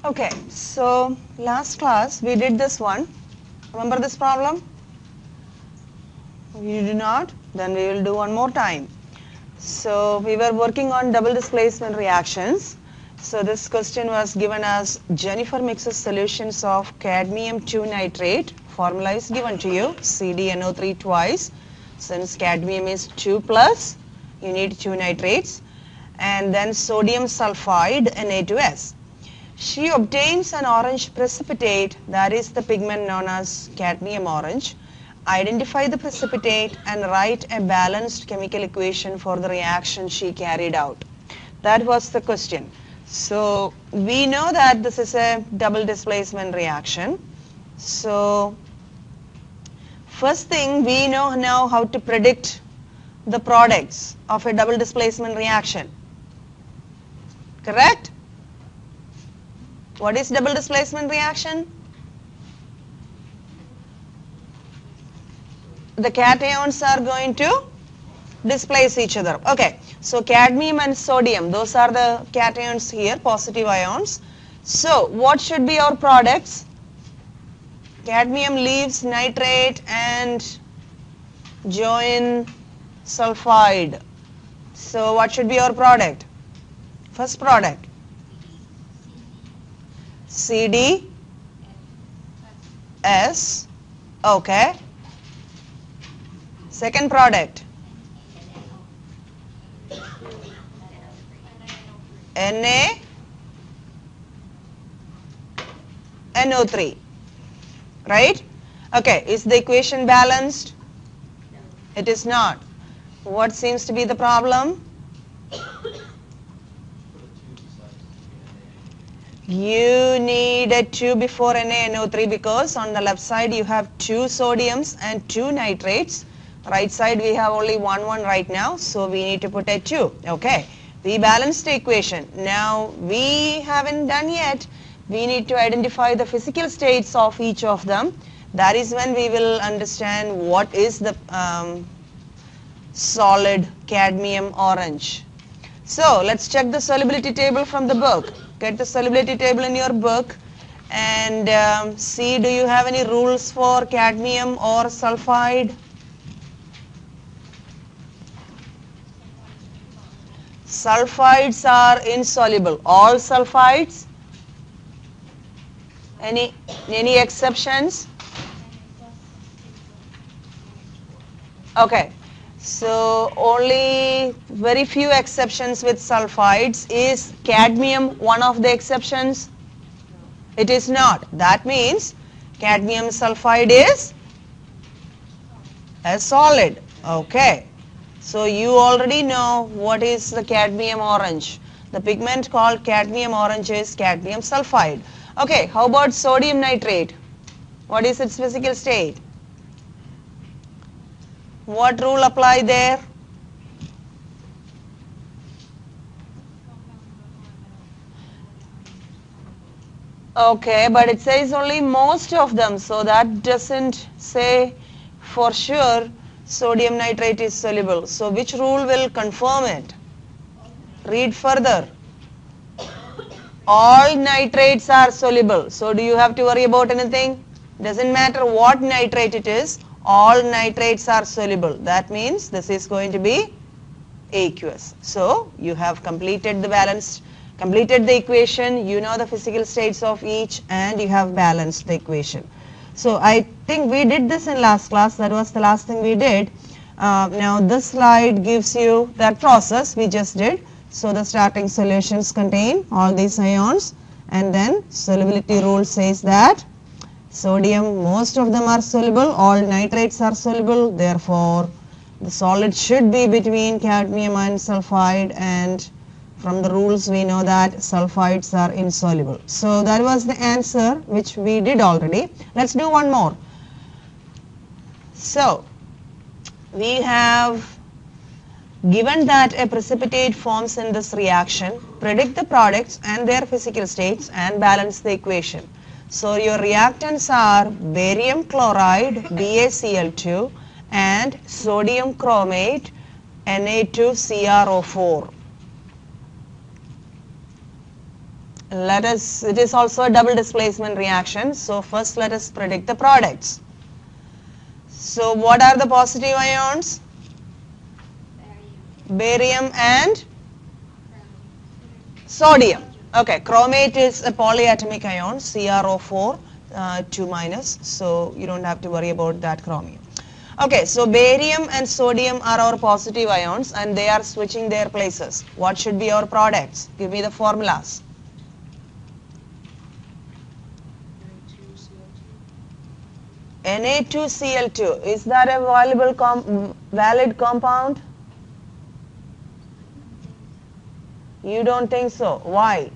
Okay, so last class we did this one. Remember this problem? You do not? Then we will do one more time. So we were working on double displacement reactions. So this question was given as Jennifer mixes solutions of cadmium 2 nitrate. Formula is given to you, CdNO3 twice. Since cadmium is 2 plus, you need 2 nitrates. And then sodium sulfide, Na2S. She obtains an orange precipitate, that is the pigment known as cadmium orange. Identify the precipitate and write a balanced chemical equation for the reaction she carried out. That was the question. So we know that this is a double displacement reaction. So first thing, we know now how to predict the products of a double displacement reaction. Correct? What is double displacement reaction? The cations are going to displace each other. Okay, so cadmium and sodium, those are the cations here, positive ions. So what should be our products? Cadmium leaves nitrate and join sulfide. So what should be our product? First product, CdS. Okay. Second product, NaNO3, right? Okay, is the equation balanced? It is not. What seems to be the problem? You need a 2 before NaNO3 because on the left side you have 2 sodiums and 2 nitrates. Right side we have only one right now, so we need to put a 2. Okay, we balanced the equation. Now we haven't done yet. We need to identify the physical states of each of them. That is when we will understand what is the solid cadmium orange. So let's check the solubility table from the book. Get the solubility table in your book and see, do you have any rules for cadmium or sulfide? Sulfides are insoluble. All sulfides? Any exceptions? Okay. So only very few exceptions with sulfides. Is cadmium one of the exceptions? It is not. That means cadmium sulfide is a solid. Okay. So you already know what is the cadmium orange. The pigment called cadmium orange is cadmium sulfide. Okay, how about sodium nitrate? What is its physical state? What rule apply there? Okay, but it says only most of them, so that doesn't say for sure sodium nitrate is soluble. So which rule will confirm it? Read further. All nitrates are soluble. So do you have to worry about anything? Doesn't matter what nitrate it is, all nitrates are soluble. That means this is going to be aqueous. So you have completed the equation, you know the physical states of each, and you have balanced the equation. So I think we did this in last class. That was the last thing we did. Now this slide gives you that process we just did. So the starting solutions contain all these ions, and then solubility rule says that sodium, most of them are soluble, all nitrates are soluble, therefore the solid should be between cadmium and sulfide, and from the rules we know that sulfides are insoluble. So that was the answer which we did already. Let's do one more. So we have given that a precipitate forms in this reaction, predict the products and their physical states and balance the equation. So your reactants are barium chloride, BaCl2, and sodium chromate, Na2CrO4. it is also a double displacement reaction. So first let us predict the products. So what are the positive ions? Barium and sodium. Okay, chromate is a polyatomic ion, CrO4, 2 minus, so you don't have to worry about that chromium. Okay, so barium and sodium are our positive ions and they are switching their places. What should be our products? Give me the formulas. Na2Cl2, is that a valid compound? You don't think so. Why?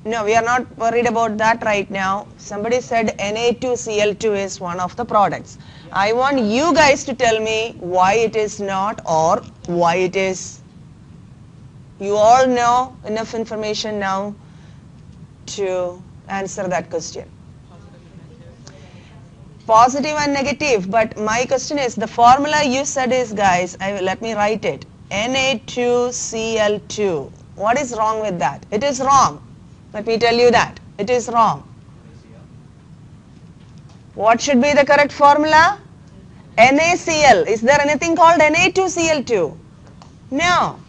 No, we are not worried about that right now. Somebody said Na2Cl2 is one of the products. I want you guys to tell me why it is not or why it is. You all know enough information now to answer that question. Positive and negative, but my question is, the formula you said is, guys, let me write it. Na2Cl2. What is wrong with that? It is wrong. Let me tell you that. It is wrong. What should be the correct formula? NaCl. Is there anything called Na2Cl2? No.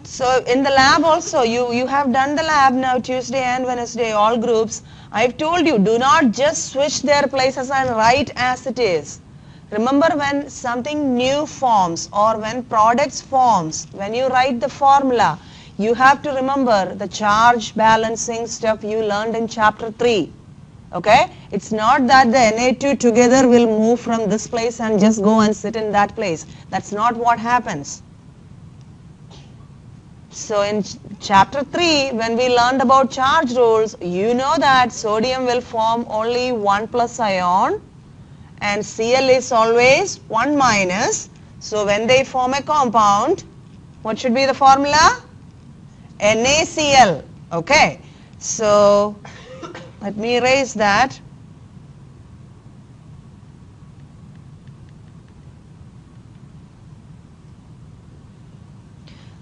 So in the lab also, you have done the lab now, Tuesday and Wednesday, all groups. I've told you, do not just switch their places and write as it is. Remember, when something new forms or when products forms, when you write the formula, you have to remember the charge balancing stuff you learned in chapter 3. Okay? It's not that the Na2 together will move from this place and just go and sit in that place. That's not what happens. So in chapter 3, when we learned about charge rules, you know that sodium will form only 1 plus ion and Cl is always 1 minus. So when they form a compound, what should be the formula? NaCl. Okay. So let me erase that.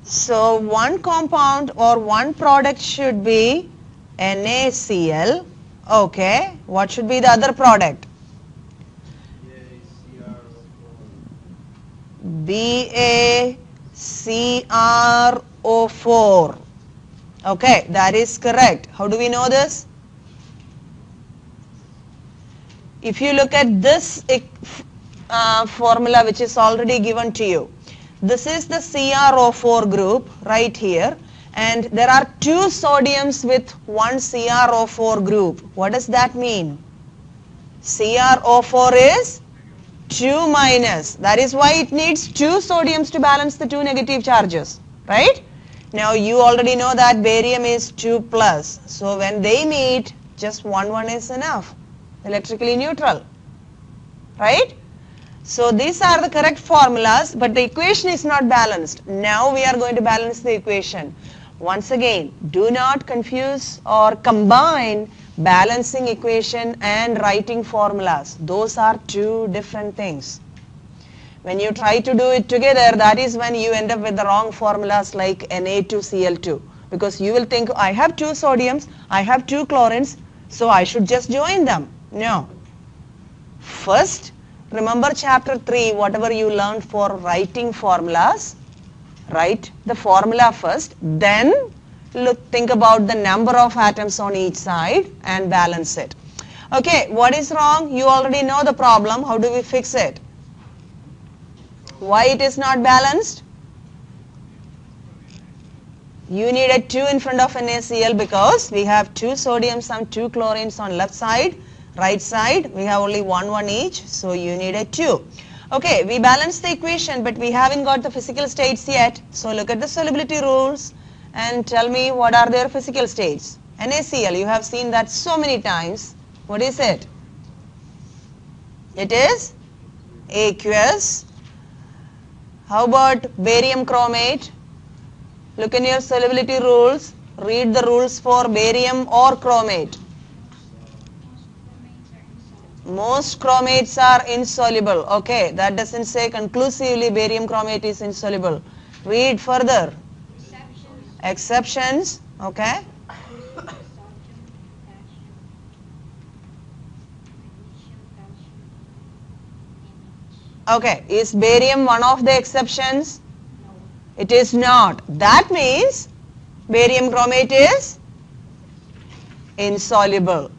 So one compound or one product should be NaCl. Okay. What should be the other product? BaCrO4. Okay, that is correct. How do we know this? If you look at this formula which is already given to you, this is the CrO4 group right here, and there are 2 sodiums with 1 CrO4 group. What does that mean? CrO4 is 2 minus. That is why it needs 2 sodiums to balance the 2 negative charges, right? Now you already know that barium is 2 plus. So when they meet, just 1 is enough. Electrically neutral, right? So these are the correct formulas, but the equation is not balanced. Now we are going to balance the equation. Once again, do not confuse or combine balancing equation and writing formulas. Those are 2 different things. When you try to do it together, that is when you end up with the wrong formulas like Na2Cl2. Because you will think, I have 2 sodiums, I have 2 chlorines, so I should just join them. No. First, remember chapter 3, whatever you learned for writing formulas, write the formula first, then think about the number of atoms on each side and balance it. Okay, what is wrong? You already know the problem. How do we fix it? Why it is not balanced? You need a 2 in front of NaCl because we have 2 sodiums and 2 chlorines on left side. Right side, we have only 1 each, so you need a 2. Okay, we balanced the equation, but we haven't got the physical states yet. So look at the solubility rules and tell me what are their physical states. NaCl, you have seen that so many times. What is it? It is aqueous. How about barium chromate? Look in your solubility rules. Read the rules for barium or chromate. Most chromates are insoluble. Okay, that doesn't say conclusively barium chromate is insoluble. Read further. Exceptions. Okay. Okay, is barium one of the exceptions? No. It is not. That means barium chromate is insoluble.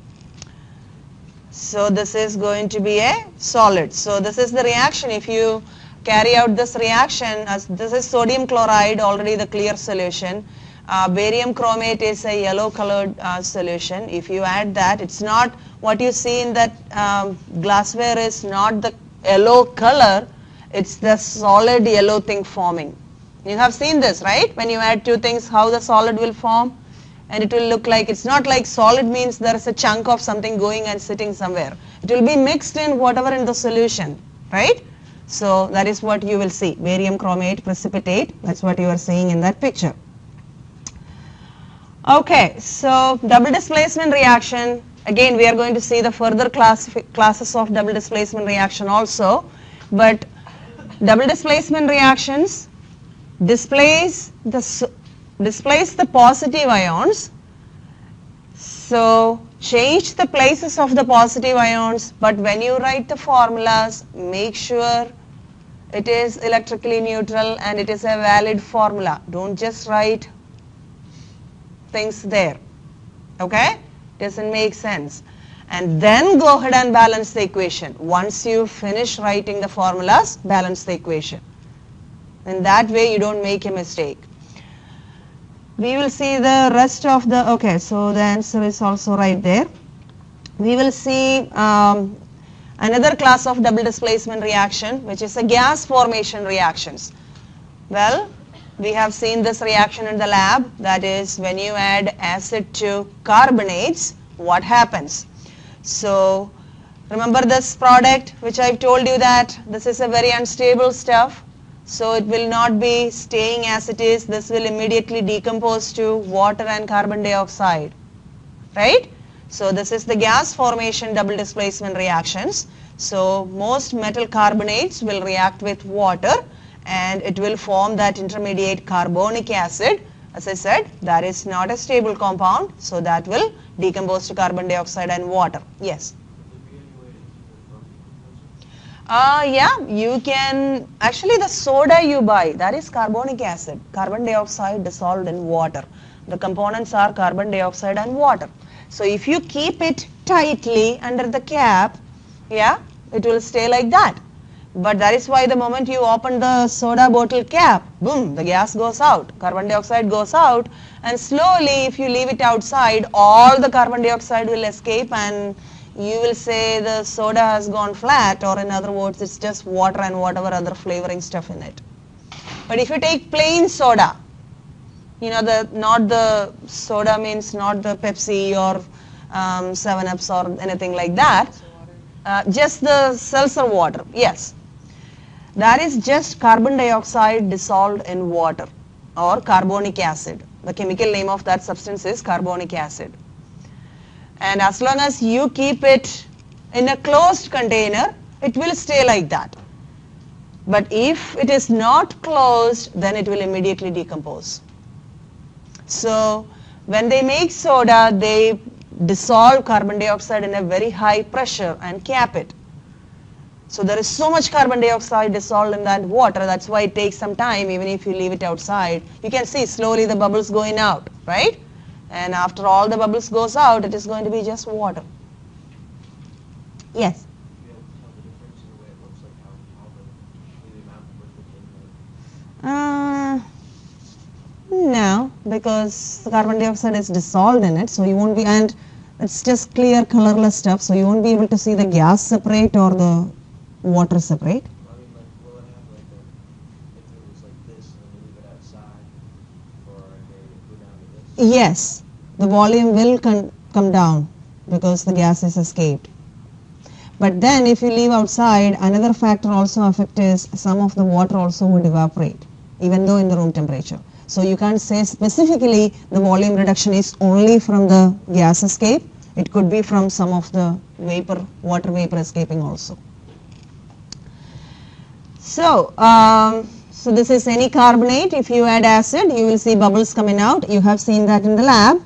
So this is going to be a solid. So this is the reaction. If you carry out this reaction, as this is sodium chloride, already the clear solution. Barium chromate is a yellow colored solution. If you add that, it's not what you see in that glassware is not the yellow color, it's the solid yellow thing forming. You have seen this, right? When you add two things, how the solid will form, and it will look like, it's not like solid means there is a chunk of something going and sitting somewhere. It will be mixed in whatever in the solution, right? So that is what you will see, barium chromate precipitate. That's what you are seeing in that picture. Okay, so double displacement reaction. Again, we are going to see the further classes of double displacement reaction also. But double displacement reactions displace the positive ions. So change the places of the positive ions, but when you write the formulas, make sure it is electrically neutral and it is a valid formula. Don't just write things there. Okay? Doesn't make sense. And then go ahead and balance the equation. Once you finish writing the formulas, balance the equation. In that way you don't make a mistake. We will see the rest of the, okay, so the answer is also right there. We will see another class of double displacement reaction, which is a gas formation reactions. Well, we have seen this reaction in the lab, that is when you add acid to carbonates, what happens? So remember this product which I've told you that this is a very unstable stuff, so it will not be staying as it is. This will immediately decompose to water and carbon dioxide, right? So this is the gas formation double displacement reactions. So most metal carbonates will react with water and it will form that intermediate carbonic acid. As I said, that is not a stable compound, so that will decompose to carbon dioxide and water. Yes? Yeah, you can, actually the soda you buy, that is carbonic acid, carbon dioxide dissolved in water. The components are carbon dioxide and water. So if you keep it tightly under the cap, yeah, it will stay like that. But that is why the moment you open the soda bottle cap, boom, the gas goes out, carbon dioxide goes out, and slowly if you leave it outside, all the carbon dioxide will escape and you will say the soda has gone flat, or in other words, it's just water and whatever other flavoring stuff in it. But if you take plain soda, you know, not the soda means not the Pepsi or 7-Ups or anything like that, just the seltzer water, yes. That is just carbon dioxide dissolved in water or carbonic acid. The chemical name of that substance is carbonic acid. And as long as you keep it in a closed container, it will stay like that. But if it is not closed, then it will immediately decompose. So when they make soda, they dissolve carbon dioxide in a very high pressure and cap it. So there is so much carbon dioxide dissolved in that water, that's why it takes some time. Even if you leave it outside, you can see slowly the bubbles going out, right? And after all the bubbles goes out, it is going to be just water. Yes? No, because the carbon dioxide is dissolved in it, so you won't be, and it's just clear colorless stuff, so you won't be able to see the gas separate or the water separate. I mean, like, will it have like if it was like this and we leave it outside for a day to go down to this? Yes, the volume will come down because the gas is escaped. But then if you leave outside, another factor also affect is some of the water also would evaporate, even though in the room temperature. So you can't say specifically the volume reduction is only from the gas escape. It could be from some of the vapor, water vapor escaping also. So, so this is any carbonate. If you add acid, you will see bubbles coming out. You have seen that in the lab.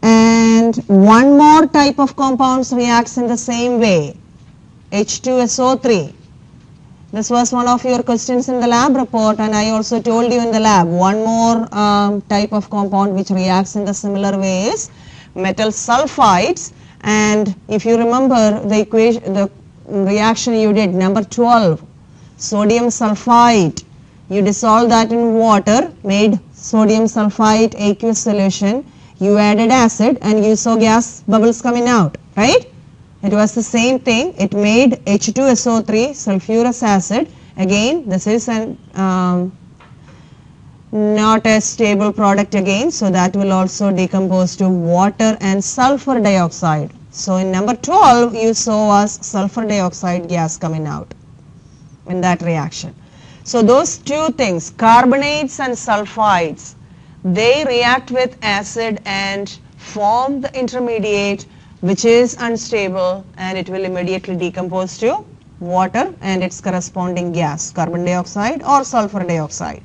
And one more type of compounds reacts in the same way, H2SO3. This was one of your questions in the lab report, and I also told you in the lab one more type of compound which reacts in the similar way is metal sulfides. And if you remember the equation, the reaction you did, number 12, sodium sulfite, you dissolved that in water, made sodium sulfite aqueous solution, you added acid and you saw gas bubbles coming out, right? It was the same thing. It made H2SO3 sulfurous acid. Again, this is an not a stable product again, so that will also decompose to water and sulfur dioxide. So in number 12 you saw was sulfur dioxide gas coming out in that reaction. So those two things, carbonates and sulfides, they react with acid and form the intermediate which is unstable, and it will immediately decompose to water and its corresponding gas, carbon dioxide or sulfur dioxide.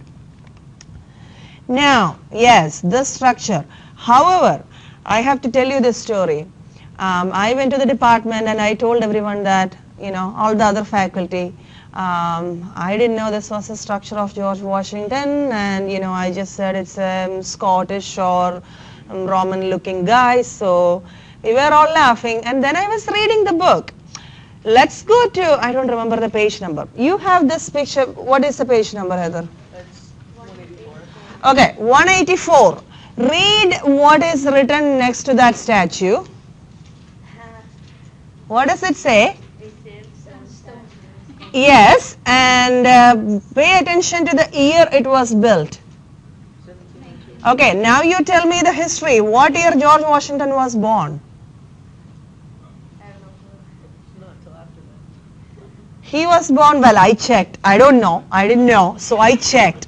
Now, yes, this structure. However, I have to tell you this story. I went to the department and I told everyone that, you know, all the other faculty, I didn't know this was a structure of George Washington, and you know, I just said it's a Scottish or Roman looking guy, so we were all laughing. And then I was reading the book. Let's go to, I don't remember the page number. You have this picture. What is the page number, Heather? That's 184. Okay, 184. Read what is written next to that statue. What does it say? Yes, and pay attention to the year it was built. Okay, now you tell me the history. What year George Washington was born? He was born, well, I checked. I don't know. I didn't know, so I checked.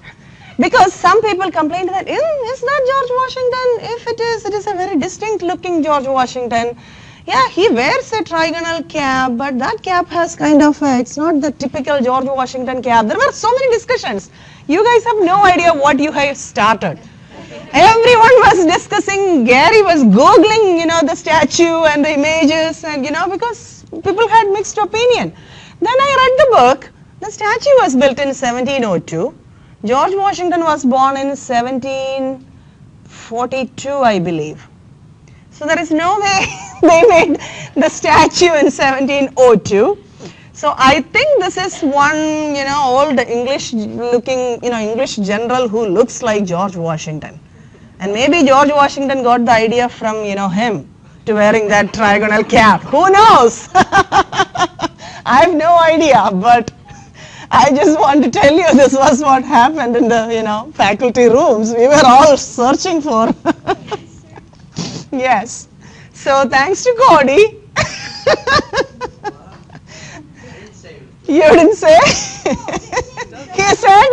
Because some people complained that, is not George Washington? If it is a very distinct looking George Washington. Yeah, he wears a trigonal cap, but that cap has kind of it's not the typical George Washington cap. There were so many discussions. You guys have no idea what you have started. Everyone was discussing, Gary was googling, you know, the statue and the images, and you know, because people had mixed opinion. Then I read the book. The statue was built in 1702. George Washington was born in 1742, I believe. So there is no way they made the statue in 1702. So I think this is one, you know, old English looking, you know, English general who looks like George Washington. And maybe George Washington got the idea from, you know, him to wearing that trigonal cap. Who knows? I have no idea, but I just want to tell you this was what happened in the, you know, faculty rooms. We were all searching for. Yes. So thanks to Cody. You didn't say? He said?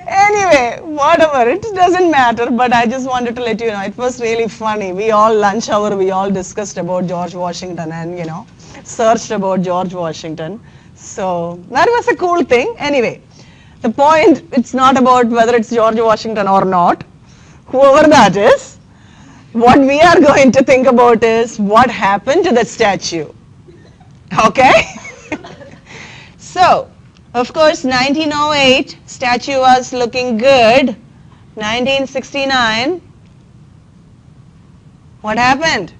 Anyway, whatever, it doesn't matter, but I just wanted to let you know, it was really funny. We all lunch hour, we all discussed about George Washington and, you know, searched about George Washington. So that was a cool thing. Anyway, the point, it's not about whether it's George Washington or not, whoever that is. What we are going to think about is what happened to that statue. Okay? So, of course, 1908, statue was looking good. 1969, what happened?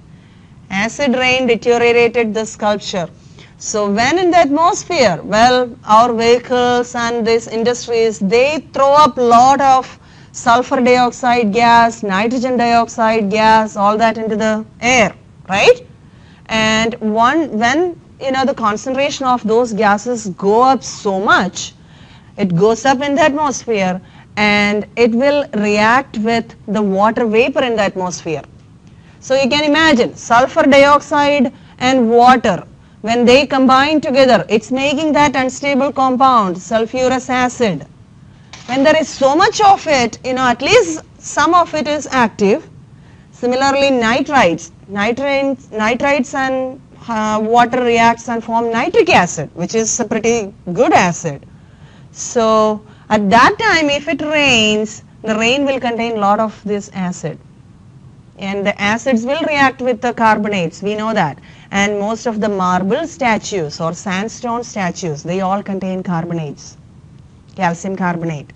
Acid rain deteriorated the sculpture. So when in the atmosphere, well, our vehicles and these industries, they throw up a lot of sulfur dioxide gas, nitrogen dioxide gas, all that into the air, right? And when you know the concentration of those gases go up so much, it goes up in the atmosphere and it will react with the water vapor in the atmosphere. So you can imagine sulfur dioxide and water, when they combine together, it's making that unstable compound, sulfurous acid. When there is so much of it, you know, at least some of it is active. Similarly, nitrites, nitrites and water reacts and form nitric acid, which is a pretty good acid. So at that time, if it rains, the rain will contain a lot of this acid, and the acids will react with the carbonates, we know that. And most of the marble statues or sandstone statues, they all contain carbonates, calcium carbonate.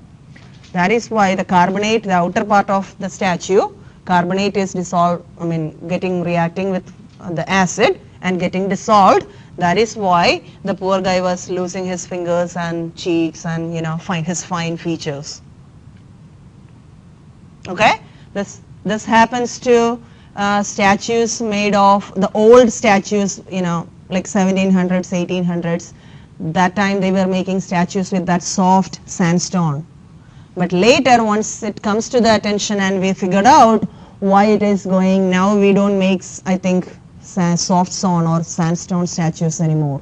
That is why the carbonate, the outer part of the statue, carbonate is dissolved, reacting with the acid and getting dissolved. That is why the poor guy was losing his fingers and cheeks and his fine features. Okay, this happens to statues made of the old statues, like 1700s, 1800s. That time they were making statues with that soft sandstone. But later, once it comes to the attention and we figured out why it is going, now we don't make, I think, soft stone or sandstone statues anymore.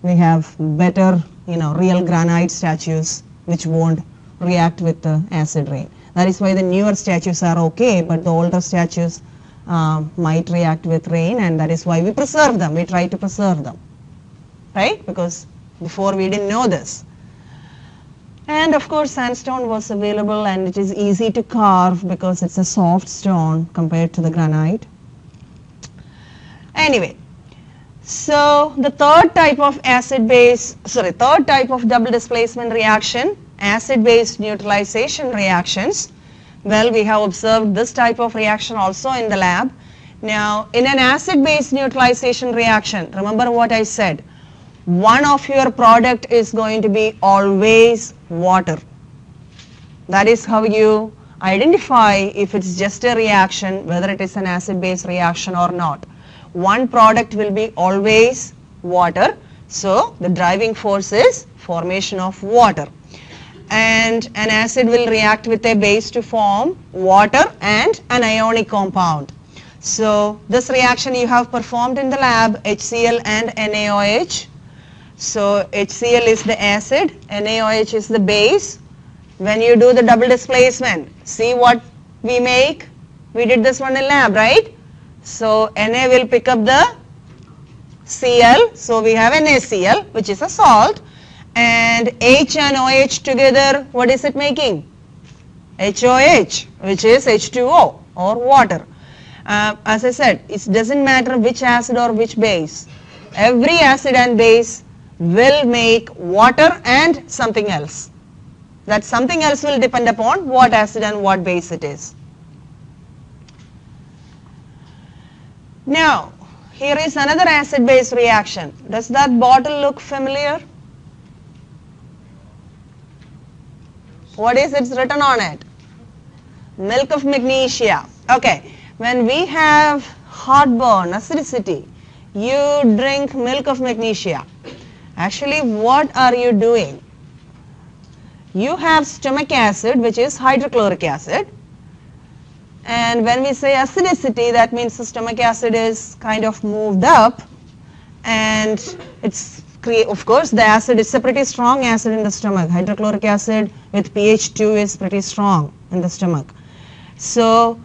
We have better, real granite statues which won't react with the acid rain. That is why the newer statues are okay, but the older statues might react with rain, and that is why we preserve them. We try to preserve them, right? Because before we didn't know this. And of course, sandstone was available, and it is easy to carve because it's a soft stone compared to the granite. Anyway, so the third type of double displacement reaction, acid-base neutralization reactions. Well, we have observed this type of reaction also in the lab. Now, in an acid-base neutralization reaction, remember what I said, one of your product is going to be always water. That is how you identify if it's just a reaction, whether it is an acid-base reaction or not. One product will be always water. So the driving force is formation of water. And an acid will react with a base to form water and an ionic compound. So this reaction you have performed in the lab, HCl and NaOH. So HCl is the acid, NaOH is the base. When you do the double displacement, see what we make? We did this one in lab, right? So Na will pick up the Cl, so we have NaCl, which is a salt, and H and OH together, what is it making? HOH, which is H2O or water. As I said, it doesn't matter which acid or which base. Every acid and base will make water and something else. That something else will depend upon what acid and what base it is. Now, here is another acid-base reaction. Does that bottle look familiar? What is it written on it? Milk of magnesia. Okay, when we have heartburn, acidity, you drink milk of magnesia. Actually, what are you doing? You have stomach acid, which is hydrochloric acid. And when we say acidity, that means the stomach acid is kind of moved up, and of course the acid is a pretty strong acid in the stomach. Hydrochloric acid with pH 2 is pretty strong in the stomach. So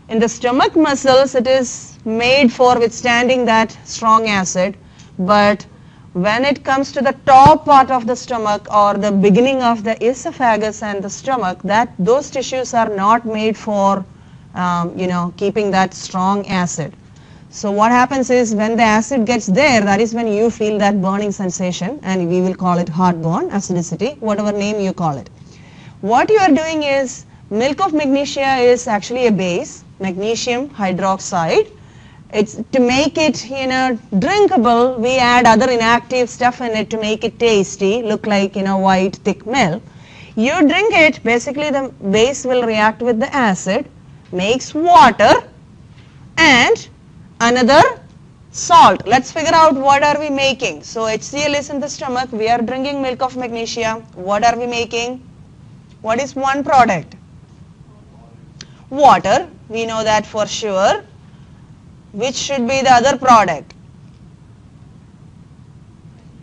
in the stomach muscles, it is made for withstanding that strong acid, but when it comes to the top part of the stomach or the beginning of the esophagus and the stomach, those tissues are not made for keeping that strong acid. So what happens is when the acid gets there, that is when you feel that burning sensation, and we will call it heartburn, acidity, whatever name you call it. What you are doing is, milk of magnesia is actually a base, magnesium hydroxide. It's to make it drinkable, we add other inactive stuff in it to make it tasty, look like white thick milk. You drink it, basically the base will react with the acid, makes water and another salt. Let's figure out what are we making. So HCl is in the stomach, we are drinking milk of magnesia. What are we making? What is one product? Water, we know that for sure. Which should be the other product?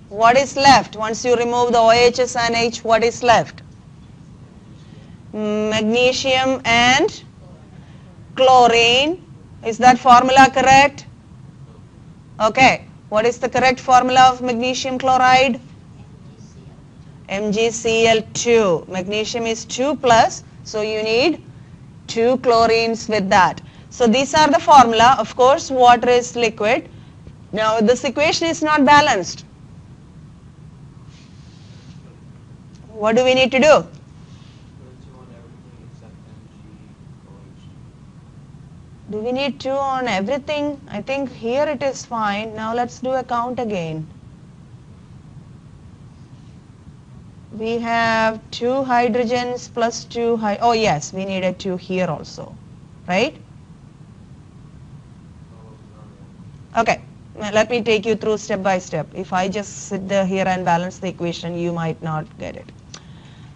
What is left? Once you remove the OHs and H, what is left? Magnesium and chlorine Is that formula correct? Okay. What is the correct formula of magnesium chloride? MgCl2. Magnesium is 2 plus, so you need 2 chlorines with that. So these are the formula. Of course, water is liquid. Now this equation is not balanced. What do we need to do? Do we need 2 on everything? I think here it is fine. Now let's do a count again. We have 2 hydrogens plus 2 oh yes, we needed 2 here also, right? Okay, let me take you through step by step. If I just sit there here and balance the equation, you might not get it.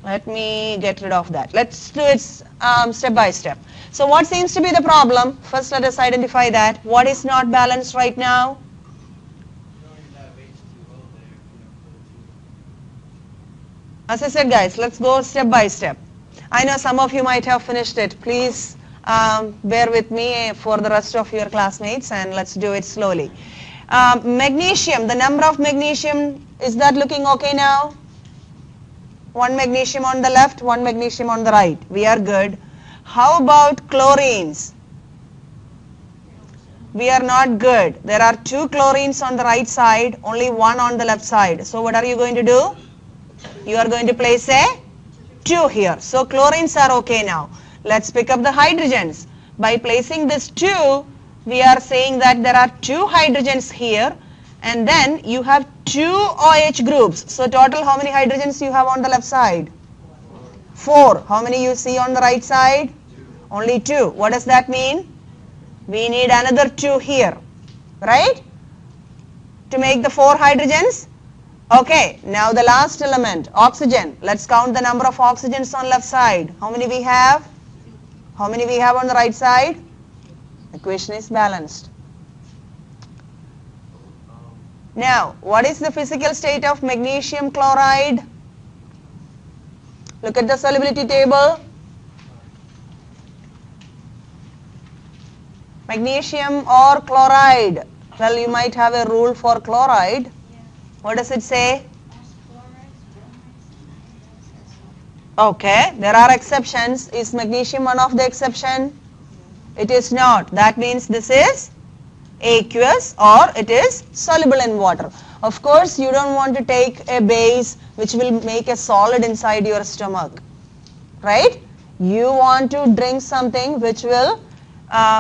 Let me get rid of that. Let's do it step by step. So what seems to be the problem? First let us identify that. What is not balanced right now? As I said, guys, let's go step by step. I know some of you might have finished it. Please bear with me for the rest of your classmates, and let's do it slowly. Magnesium, the number of magnesium, is that looking okay now? 1 magnesium on the left, 1 magnesium on the right. We are good. How about chlorines? We are not good. There are 2 chlorines on the right side, only 1 on the left side. So what are you going to do? You are going to place a 2 here. So chlorines are okay now. Let's pick up the hydrogens. By placing this 2, we are saying that there are 2 hydrogens here, and then you have 2 OH groups. So total how many hydrogens you have on the left side? 4. How many you see on the right side? Only 2. What does that mean? We need another 2 here, right? To make the 4 hydrogens. Okay, now the last element, oxygen. Let's count the number of oxygens on left side. How many we have? How many we have on the right side? Equation is balanced. Now, what is the physical state of magnesium chloride? Look at the solubility table. Magnesium or chloride? Well, you might have a rule for chloride. What does it say? Okay, there are exceptions. Is magnesium one of the exception? It is not. That means this is aqueous or it is soluble in water. Of course, you don't want to take a base which will make a solid inside your stomach, right? You want to drink something which will,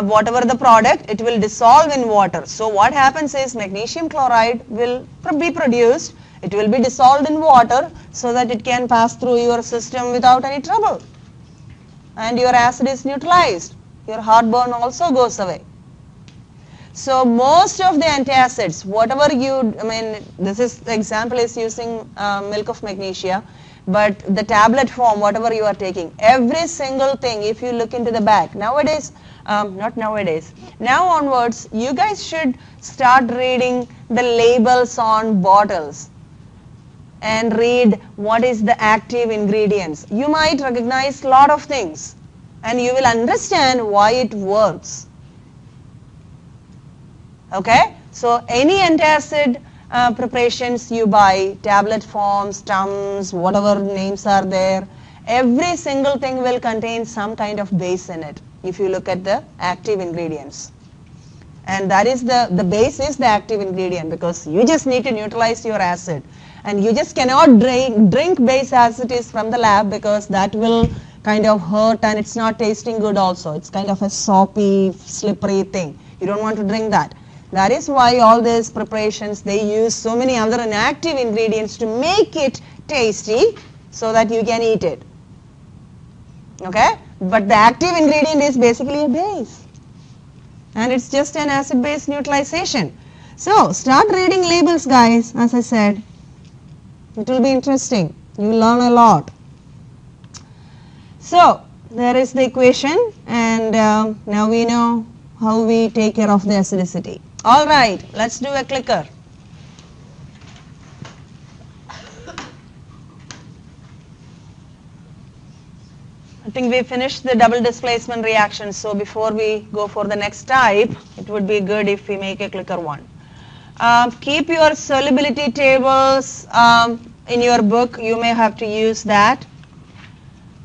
whatever the product, it will dissolve in water. So what happens is magnesium chloride will be produced. It will be dissolved in water so that it can pass through your system without any trouble. And your acid is neutralized. Your heartburn also goes away. So most of the antacids, whatever you, this is, the example is using milk of magnesia, but the tablet form, whatever you are taking, every single thing, if you look into the back, nowadays, not nowadays, now onwards, you guys should start reading the labels on bottles and read what is the active ingredients. You might recognize a lot of things and you will understand why it works. Okay, so any antacid preparations you buy, tablet forms, tums, whatever names are there, every single thing will contain some kind of base in it if you look at the active ingredients. And that is the base is the active ingredient, because you just need to neutralize your acid. And you just cannot drink base as it is from the lab, because that will kind of hurt and it's not tasting good also. It's kind of a soppy, slippery thing. You don't want to drink that. That is why all these preparations, they use so many other inactive ingredients to make it tasty so that you can eat it. Okay? But the active ingredient is basically a base. And it's just an acid-base neutralization. So, start reading labels, guys, as I said. It will be interesting. You will learn a lot. So, there is the equation, and now we know how we take care of the acidicity. Alright, let's do a clicker. I think we finished the double displacement reaction, so before we go for the next type, it would be good if we make a quicker one. Keep your solubility tables in your book. You may have to use that.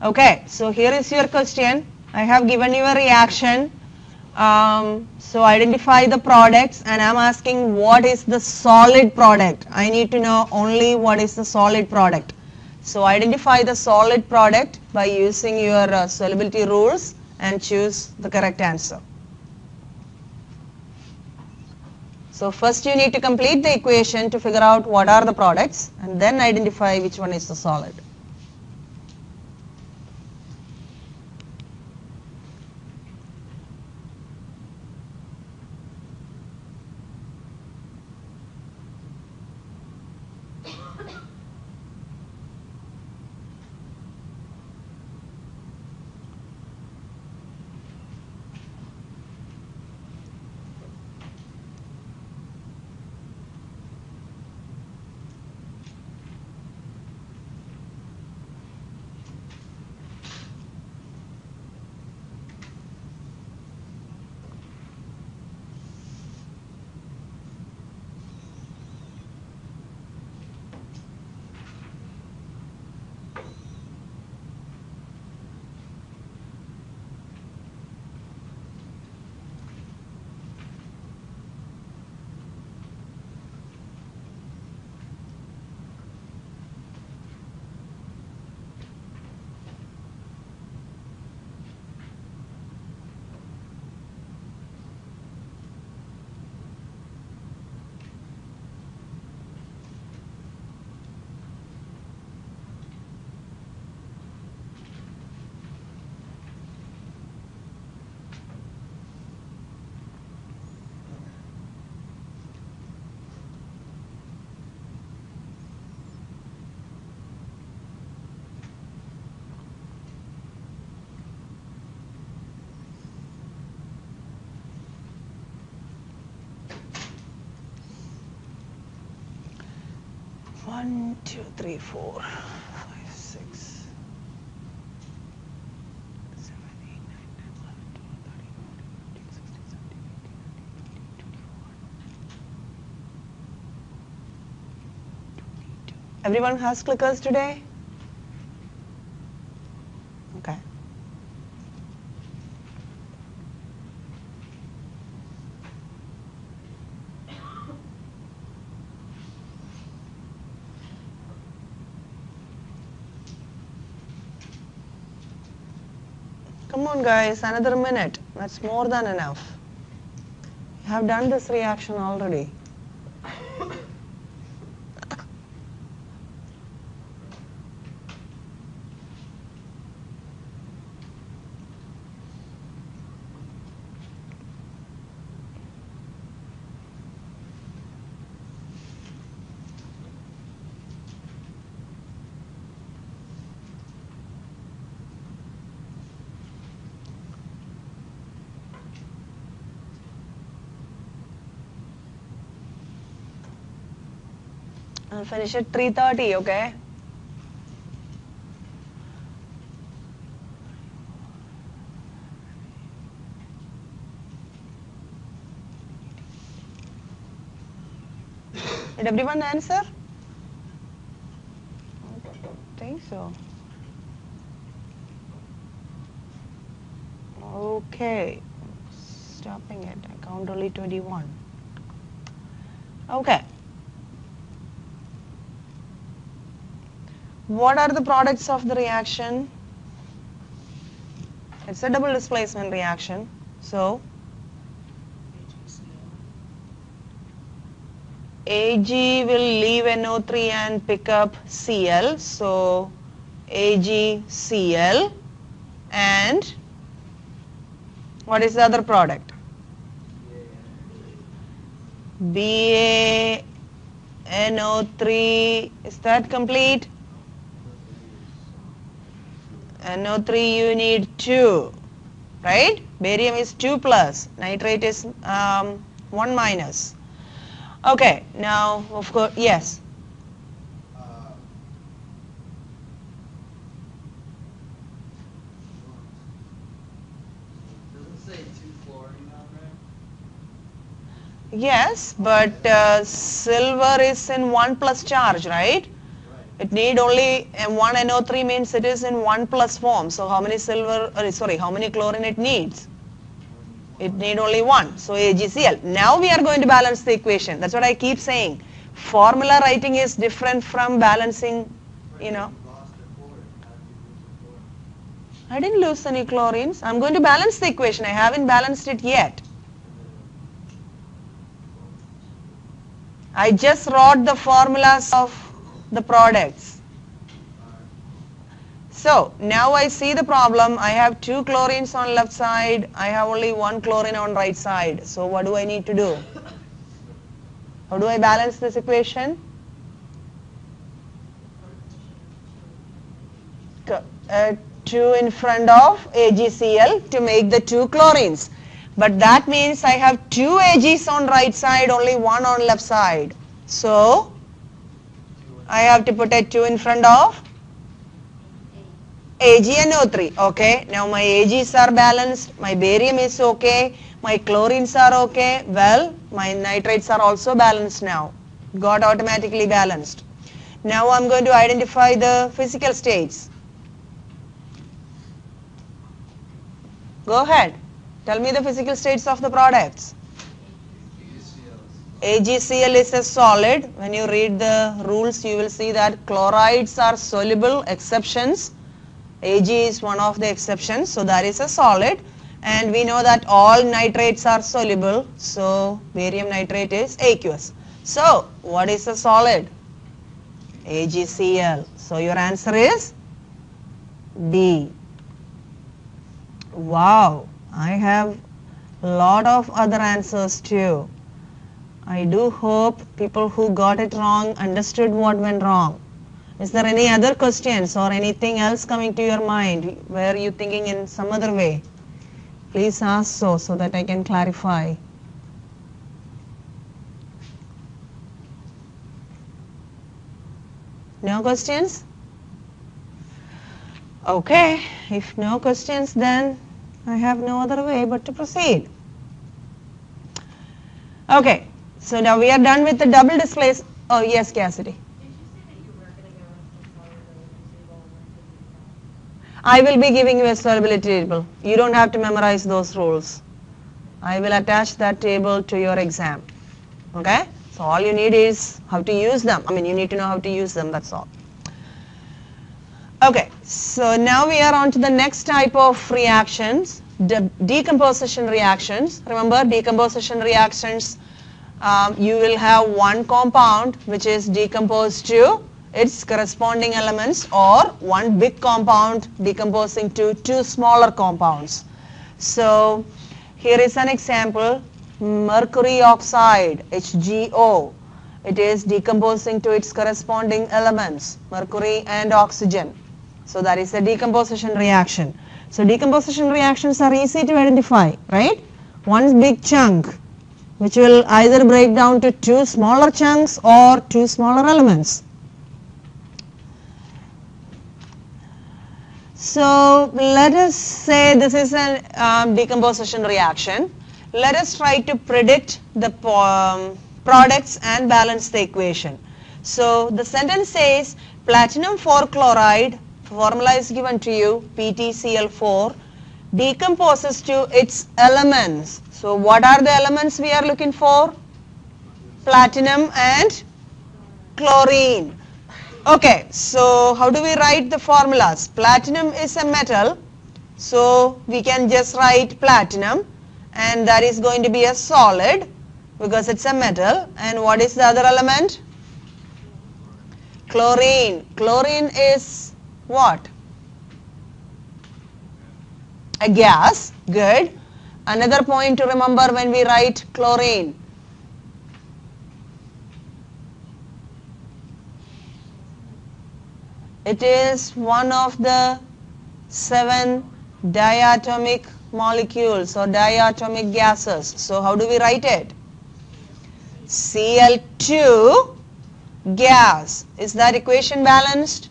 Okay, so here is your question. I have given you a reaction. So identify the products, and I'm asking what is the solid product. I need to know only what is the solid product. So identify the solid product by using your solubility rules and choose the correct answer. So first you need to complete the equation to figure out what are the products and then identify which one is the solid. One, two, three, 4, 5, 6, 7, 8, 9, 10, 11, 12, 13, 14, 15, 16, 17, 18, 19, 20, 21. Everyone has clickers today? Okay. Come on guys, another minute. That's more than enough. You have done this reaction already. I'll finish at 3:30, okay? Did everyone answer? I don't think so. Okay, stopping it. I count only 21. Okay. What are the products of the reaction? It's a double displacement reaction. So, Ag will leave NO3 and pick up Cl. So, AgCl. And what is the other product? BaNO3. Is that complete? NO3 you need 2, right? Barium is 2 plus, nitrate is 1 minus. Okay, now of course, yes. Yes, but silver is in 1 plus charge, right? It need only 1 NO3 means it is in 1 plus form. So how many how many chlorine it needs? It need only 1. So AgCl. Now we are going to balance the equation. That's what I keep saying. Formula writing is different from balancing, you know. I didn't lose any chlorines. I'm going to balance the equation. I haven't balanced it yet. I just wrote the formulas of the products. So now I see the problem. I have 2 chlorines on left side. I have only 1 chlorine on right side. So what do I need to do? How do I balance this equation? 2 in front of AgCl to make the 2 chlorines. But that means I have 2 Ags on right side, only 1 on left side. So I have to put a 2 in front of AgNO3. Okay, now my Ags are balanced, my barium is okay, my chlorines are okay. Well, my nitrates are also balanced now. Got automatically balanced. Now I'm going to identify the physical states. Go ahead. Tell me the physical states of the products. AgCl is a solid. When you read the rules, you will see that chlorides are soluble, exceptions. Ag is one of the exceptions, so that is a solid. And we know that all nitrates are soluble, so barium nitrate is aqueous. So, what is a solid? AgCl. So, your answer is D. Wow, I have a lot of other answers too. I do hope people who got it wrong understood what went wrong. Is there any other questions or anything else coming to your mind where you're thinking in some other way? Please ask so that I can clarify. No questions? Okay, if no questions, then I have no other way but to proceed. Okay, so now we are done with the double displace. Oh yes, Cassidy. I will be giving you a solubility table. You don't have to memorize those rules. I will attach that table to your exam. Okay? So all you need is how to use them. I mean, you need to know how to use them, that's all. Okay, so now we are on to the next type of reactions, decomposition reactions. Remember, decomposition reactions, you will have one compound which is decomposed to its corresponding elements, or one big compound decomposing to 2 smaller compounds. So here is an example, mercury oxide, HgO. It is decomposing to its corresponding elements, mercury and oxygen. So that is a decomposition reaction. So decomposition reactions are easy to identify, right? One big chunk which will either break down to 2 smaller chunks or 2 smaller elements. So let us say this is a decomposition reaction. Let us try to predict the products and balance the equation. So the sentence says platinum 4 chloride, formula is given to you, PtCl4, decomposes to its elements. So what are the elements we are looking for? Platinum and chlorine. Okay, so how do we write the formulas? Platinum is a metal, so we can just write platinum, and that is going to be a solid because it's a metal. And what is the other element? Chlorine. Chlorine is what? A gas. Good. Another point to remember when we write chlorine. It is one of the 7 diatomic molecules or diatomic gases. So how do we write it? Cl2 gas. Is that equation balanced?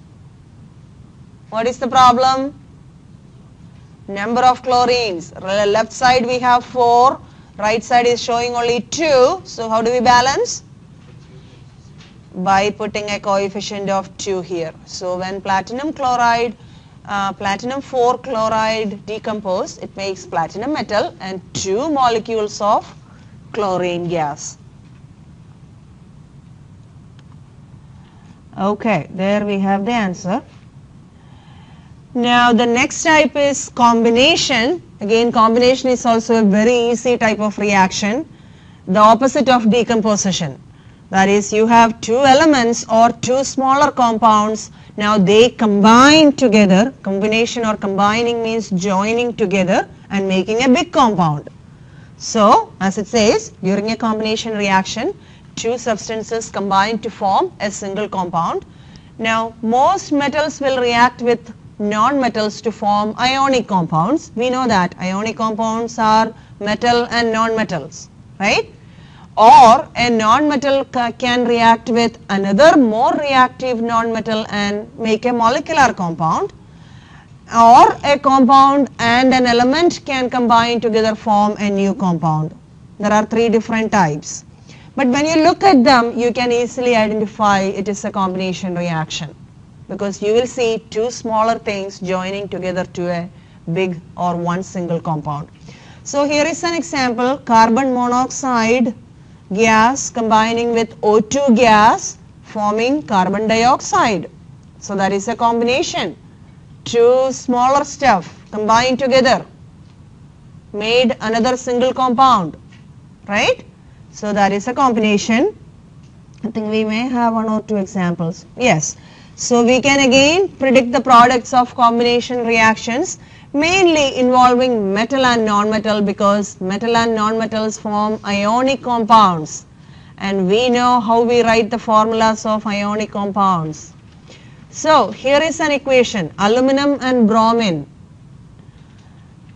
What is the problem? Number of chlorines. Left side we have 4, Right side is showing only 2. So how do we balance? By putting a coefficient of 2 here. So when platinum 4 chloride decompose, it makes platinum metal and 2 molecules of chlorine gas. Okay, there we have the answer. Now the next type is combination. Again, combination is also a very easy type of reaction. The opposite of decomposition. That is, you have 2 elements or 2 smaller compounds. Now they combine together. Combination or combining means joining together and making a big compound. So, as it says, during a combination reaction, 2 substances combine to form a single compound. Now, most metals will react with non-metals to form ionic compounds. We know that ionic compounds are metal and non-metals, right? Or a non-metal can react with another more reactive non-metal and make a molecular compound. Or a compound and an element can combine together form a new compound. There are 3 different types. But when you look at them, you can easily identify it is a combination reaction, because you will see 2 smaller things joining together to a big or one single compound. So here is an example, carbon monoxide gas combining with O2 gas forming carbon dioxide. So that is a combination. 2 smaller stuff combined together made another single compound, right? So that is a combination. I think we may have 1 or 2 examples. Yes. So we can again predict the products of combination reactions, mainly involving metal and non-metal, because metal and non-metals form ionic compounds. And we know how we write the formulas of ionic compounds. So here is an equation, aluminum and bromine.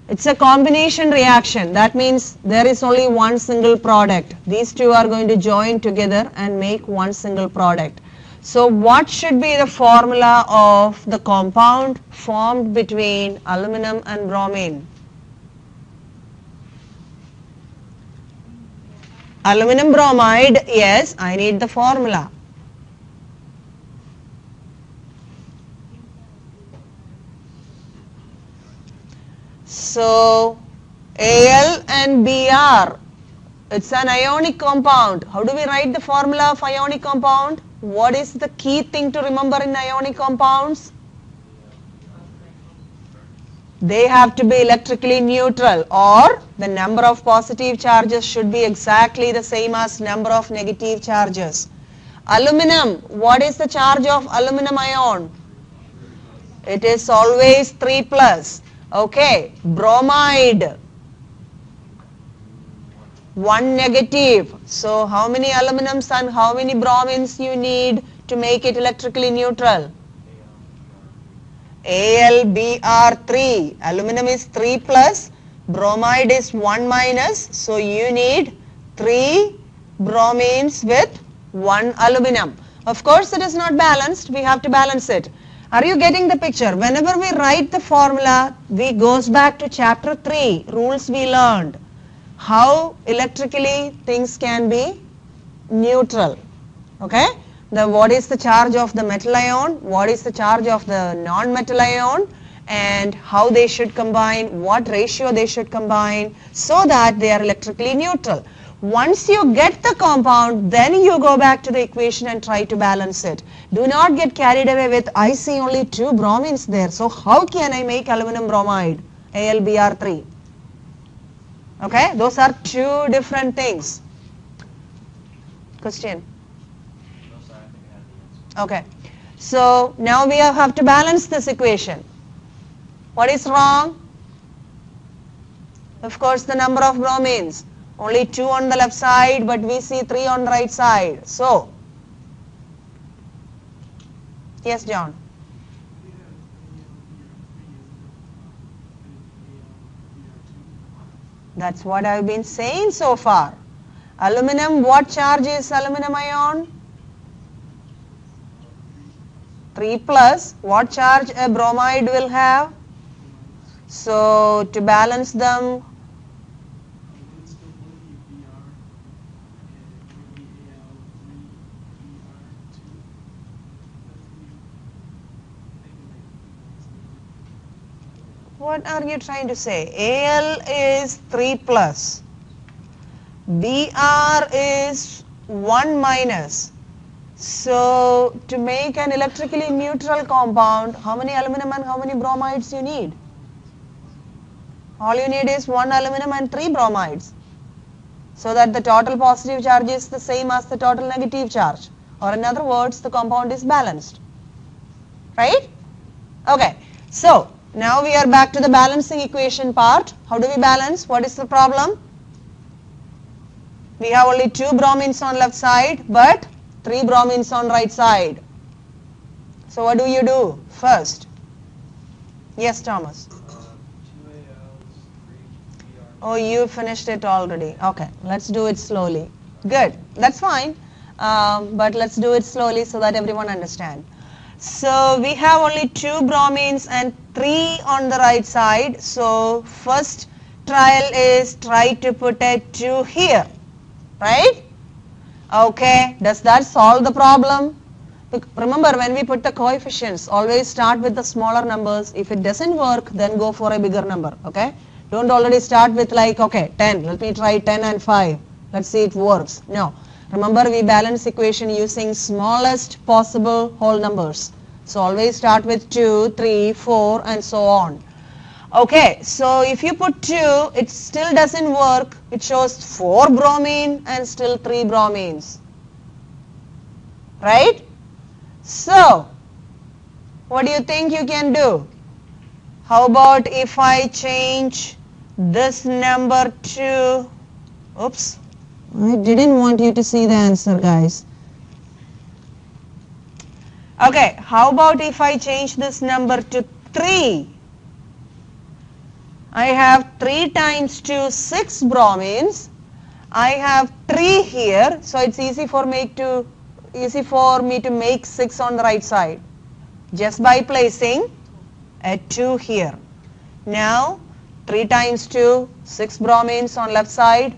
It's a combination reaction. That means there is only one single product. These 2 are going to join together and make one single product. So what should be the formula of the compound formed between aluminum and bromine? Aluminum bromide, yes, I need the formula. So Al and Br, it's an ionic compound. How do we write the formula of ionic compound? What is the key thing to remember in ionic compounds? They have to be electrically neutral, or the number of positive charges should be exactly the same as number of negative charges. Aluminum, what is the charge of aluminum ion? It is always 3 plus. Okay, bromide, 1 negative. So how many aluminums and how many bromines you need to make it electrically neutral? AlBr3. Aluminum is 3 plus, bromide is 1 minus. So you need 3 bromines with 1 aluminum. Of course it is not balanced, we have to balance it. Are you getting the picture? Whenever we write the formula, we goes back to chapter 3, rules we learned. How electrically things can be neutral. Okay? What is the charge of the metal ion, what is the charge of the non-metal ion, and how they should combine, what ratio they should combine, so that they are electrically neutral. Once you get the compound, then you go back to the equation and try to balance it. Do not get carried away with, I see only 2 bromines there, so how can I make aluminum bromide, AlBr3? Okay, those are 2 different things. Question? No, sir, I think I have the answer. Okay, so now we have to balance this equation. What is wrong? Of course, the number of bromines. Only 2 on the left side, but we see 3 on the right side. So, yes, John. That's what I've been saying so far. Aluminum, what charge is aluminum ion? 3 plus. What charge a bromide will have? So, to balance them, What are you trying to say? Al is 3 plus. Br is 1 minus. So to make an electrically neutral compound, how many aluminum and how many bromides you need? All you need is 1 aluminum and 3 bromides. So that the total positive charge is the same as the total negative charge. Or in other words, the compound is balanced. Right? Okay. So now we are back to the balancing equation part. How do we balance? What is the problem? We have only 2 bromines on left side, but 3 bromines on right side. So what do you do first? Yes, Thomas. 2 ALs, 3 BR. Oh, you finished it already. Okay, let's do it slowly. Good, that's fine. But let's do it slowly so that everyone understands. So we have only 2 bromines and 3 on the right side. So first trial is try to put a 2 here. Right? Okay, does that solve the problem? Remember, when we put the coefficients, always start with the smaller numbers. If it doesn't work, then go for a bigger number. Okay? Don't already start with like, okay, 10. Let me try 10 and 5. Let's see it works. No. Remember, we balance equation using smallest possible whole numbers. So always start with 2, 3, 4 and so on. Okay, so if you put 2, it still doesn't work. It shows 4 bromine and still 3 bromines. Right? So, what do you think you can do? How about if I change this number to, oops, I didn't want you to see the answer, guys. Okay, how about if I change this number to 3? I have 3 times 2, 6 bromines. I have 3 here, so it's easy for me to make 6 on the right side just by placing a 2 here. Now 3 times 2, 6 bromines on left side.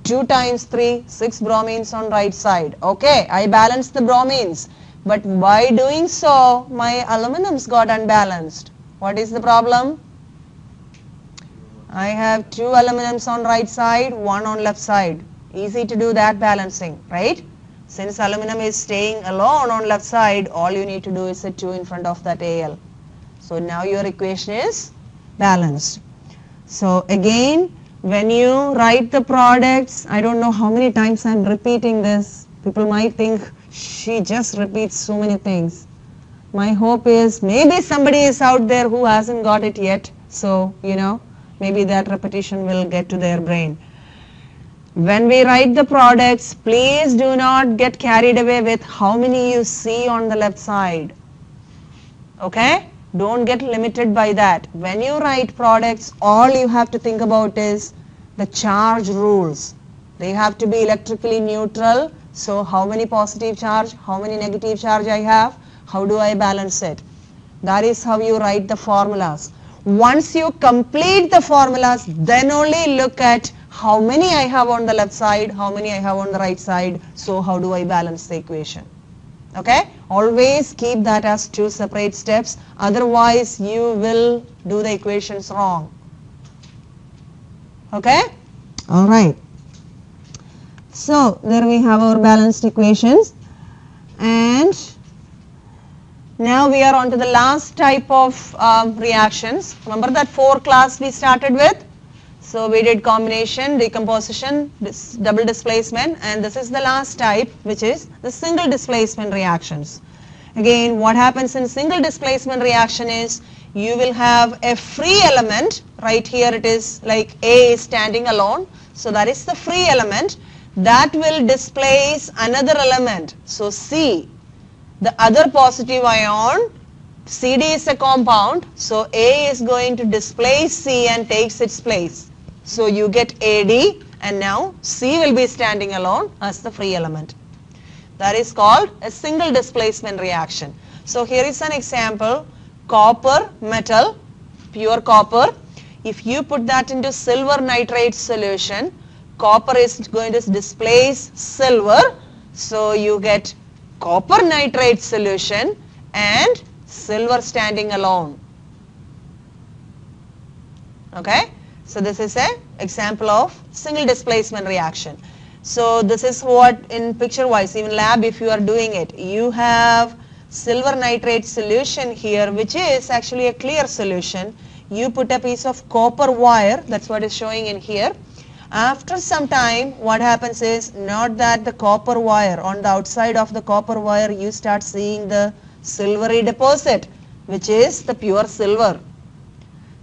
2 times 3, 6 bromines on right side. Okay, I balanced the bromines, but by doing so, my aluminums got unbalanced. What is the problem? I have 2 aluminums on right side, 1 on left side. Easy to do that balancing, right? Since aluminum is staying alone on left side, all you need to do is a 2 in front of that Al. So now your equation is balanced. So again, when you write the products, I don't know how many times I'm repeating this. People might think she just repeats so many things. My hope is maybe somebody is out there who hasn't got it yet. So, maybe that repetition will get to their brain. When we write the products, please do not get carried away with how many you see on the left side. Okay? Don't get limited by that. When you write products, all you have to think about is the charge rules. They have to be electrically neutral. So how many positive charge, how many negative charge I have, how do I balance it? That is how you write the formulas. Once you complete the formulas, then only look at how many I have on the left side, how many I have on the right side, so how do I balance the equation. Okay? Always keep that as 2 separate steps, otherwise you will do the equations wrong. Okay? Alright. So, there we have our balanced equations, and now we are on to the last type of reactions. Remember that 4 class we started with? So we did combination, decomposition, double displacement, and this is the last type, which is the single displacement reactions. Again, what happens in single displacement reaction is you will have a free element. Right here it is like A is standing alone. So that is the free element that will displace another element. So C, the other positive ion, CD is a compound, so A is going to displace C and takes its place. So you get AD, and now C will be standing alone as the free element. That is called a single displacement reaction. So here is an example, copper metal, pure copper. If you put that into silver nitrate solution, copper is going to displace silver, so you get copper nitrate solution and silver standing alone. Okay, so this is a example of single displacement reaction. So this is what in picture wise, even lab if you are doing it, you have silver nitrate solution here, which is actually a clear solution. You put a piece of copper wire, that's what is showing in here. After some time, what happens is, not that the copper wire, on the outside of the copper wire you start seeing the silvery deposit, which is the pure silver.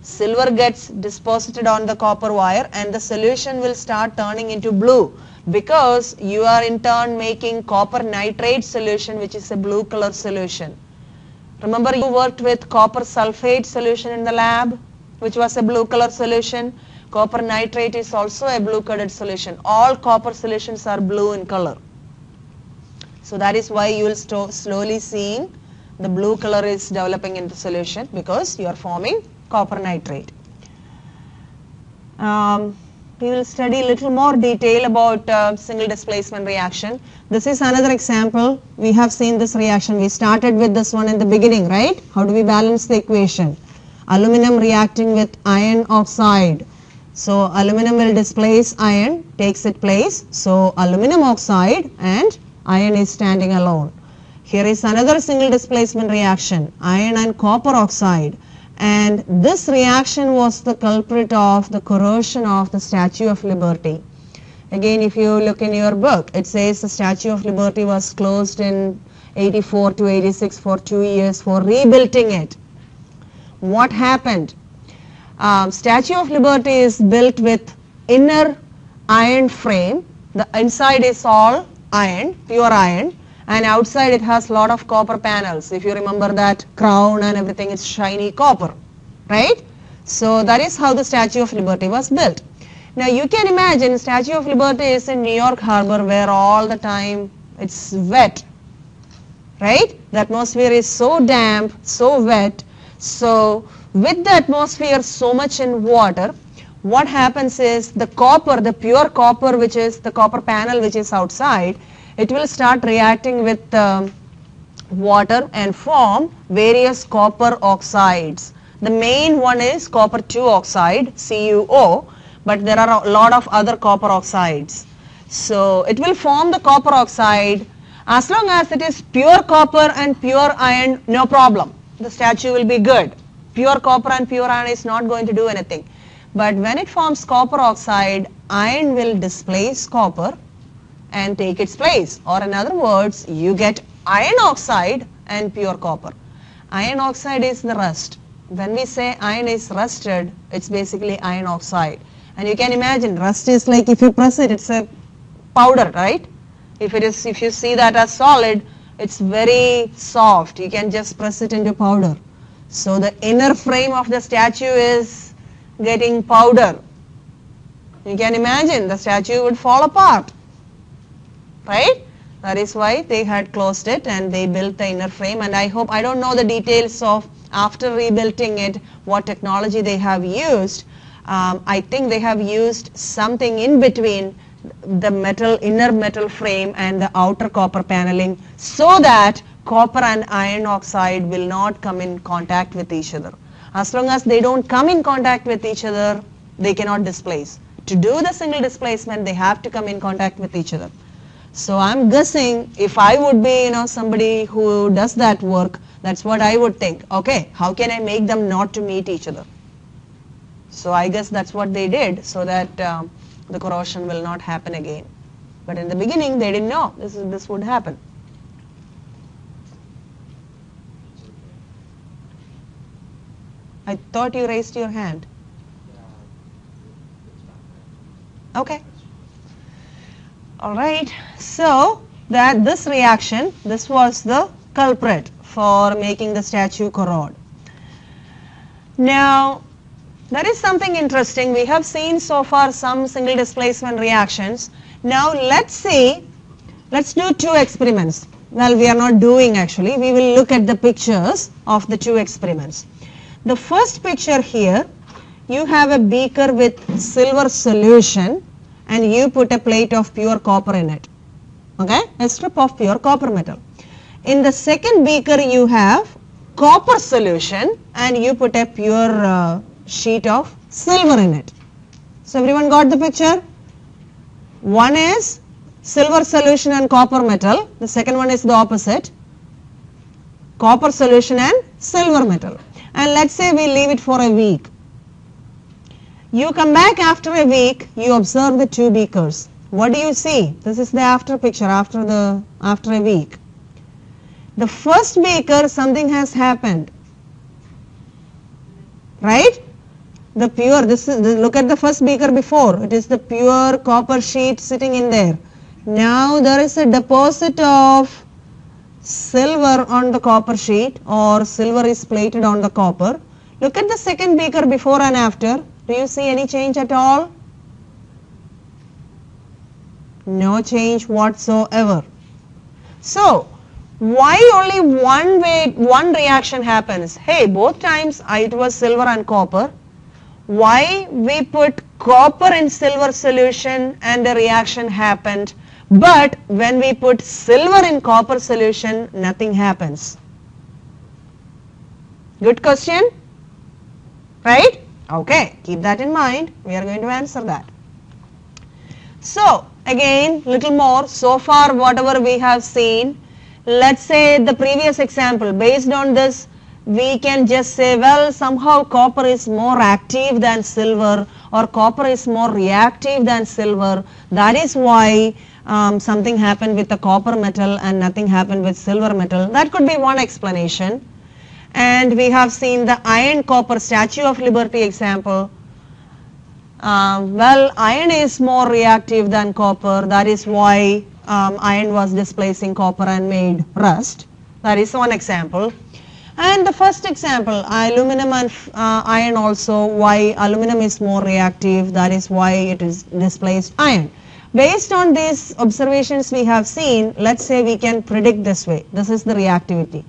Silver gets deposited on the copper wire and the solution will start turning into blue, because you are in turn making copper nitrate solution, which is a blue color solution. Remember, you worked with copper sulfate solution in the lab, which was a blue color solution. Copper nitrate is also a blue colored solution. All copper solutions are blue in color. So that is why you will slowly seeing the blue color is developing in the solution, because you are forming copper nitrate. We will study a little more detail about single displacement reaction. This is another example. We have seen this reaction. We started with this one in the beginning, right? How do we balance the equation? Aluminum reacting with iron oxide. So aluminum will displace iron, takes its place. So aluminum oxide and iron is standing alone. Here is another single displacement reaction, iron and copper oxide. And this reaction was the culprit of the corrosion of the Statue of Liberty. Again, if you look in your book, it says the Statue of Liberty was closed in 84 to 86 for 2 years for rebuilding it. What happened? Statue of Liberty is built with inner iron frame. The inside is all iron, pure iron, and outside it has lot of copper panels. If you remember that crown and everything, it's shiny copper, right? So that is how the Statue of Liberty was built. Now you can imagine Statue of Liberty is in New York Harbor, where all the time it's wet, right? The atmosphere is so damp, so wet. So with the atmosphere so much in water, what happens is the copper, the pure copper, which is the copper panel which is outside, it will start reacting with water and form various copper oxides. The main one is copper 2 oxide, CuO, but there are a lot of other copper oxides. So it will form the copper oxide. As long as it is pure copper and pure iron, no problem. The statue will be good. Pure copper and pure iron is not going to do anything. But when it forms copper oxide, iron will displace copper and take its place. Or in other words, you get iron oxide and pure copper. Iron oxide is the rust. When we say iron is rusted, it's basically iron oxide. And you can imagine, rust is like if you press it, it's a powder, right? If you see that as solid, it's very soft. You can just press it into powder. So the inner frame of the statue is getting powder. You can imagine the statue would fall apart, right? That is why they had closed it and they built the inner frame. And I don't know the details of after rebuilding it, what technology they have used. I think they have used something in between the inner metal frame and the outer copper paneling, so that copper and iron oxide will not come in contact with each other. As long as they don't come in contact with each other, they cannot displace. To do the single displacement, they have to come in contact with each other. So I'm guessing if I would be, somebody who does that work, that's what I would think. Okay, how can I make them not to meet each other? So I guess that's what they did, so that the corrosion will not happen again. But in the beginning, they didn't know this would happen. I thought you raised your hand. Okay. All right. So this reaction, this was the culprit for making the statue corrode. Now, there is something interesting. We have seen so far some single displacement reactions. Now let's do two experiments. Well, we are not doing actually. We will look at the pictures of the two experiments. The first picture here, you have a beaker with silver solution and you put a plate of pure copper in it. Okay, a strip of pure copper metal. In the second beaker, you have copper solution and you put a pure sheet of silver in it. So everyone got the picture? One is silver solution and copper metal. The second one is the opposite. Copper solution and silver metal. And let's say we leave it for a week. You come back after a week, you observe the two beakers. What do you see? This is the after picture after a week. The first beaker, something has happened. Right? The pure, look at the first beaker before. It is the pure copper sheet sitting in there. Now there is a deposit of silver on the copper sheet, or silver is plated on the copper. Look at the second beaker before and after. Do you see any change at all? No change whatsoever. So, why only one reaction happens? Hey, both times it was silver and copper. Why we put copper in silver solution and the reaction happened, but when we put silver in copper solution, nothing happens? Good question, right? Okay, keep that in mind. We are going to answer that. So, again, little more. So far, whatever we have seen, let's say the previous example, based on this, we can just say, well, somehow copper is more active than silver, or copper is more reactive than silver. That is why something happened with the copper metal and nothing happened with silver metal. That could be one explanation. And we have seen the iron copper Statue of Liberty example. Well, iron is more reactive than copper. That is why iron was displacing copper and made rust. That is one example. And the first example, aluminum and iron also, why aluminum is more reactive, that is why it is displaced iron. Based on these observations we have seen, let's say we can predict this way. This is the reactivity.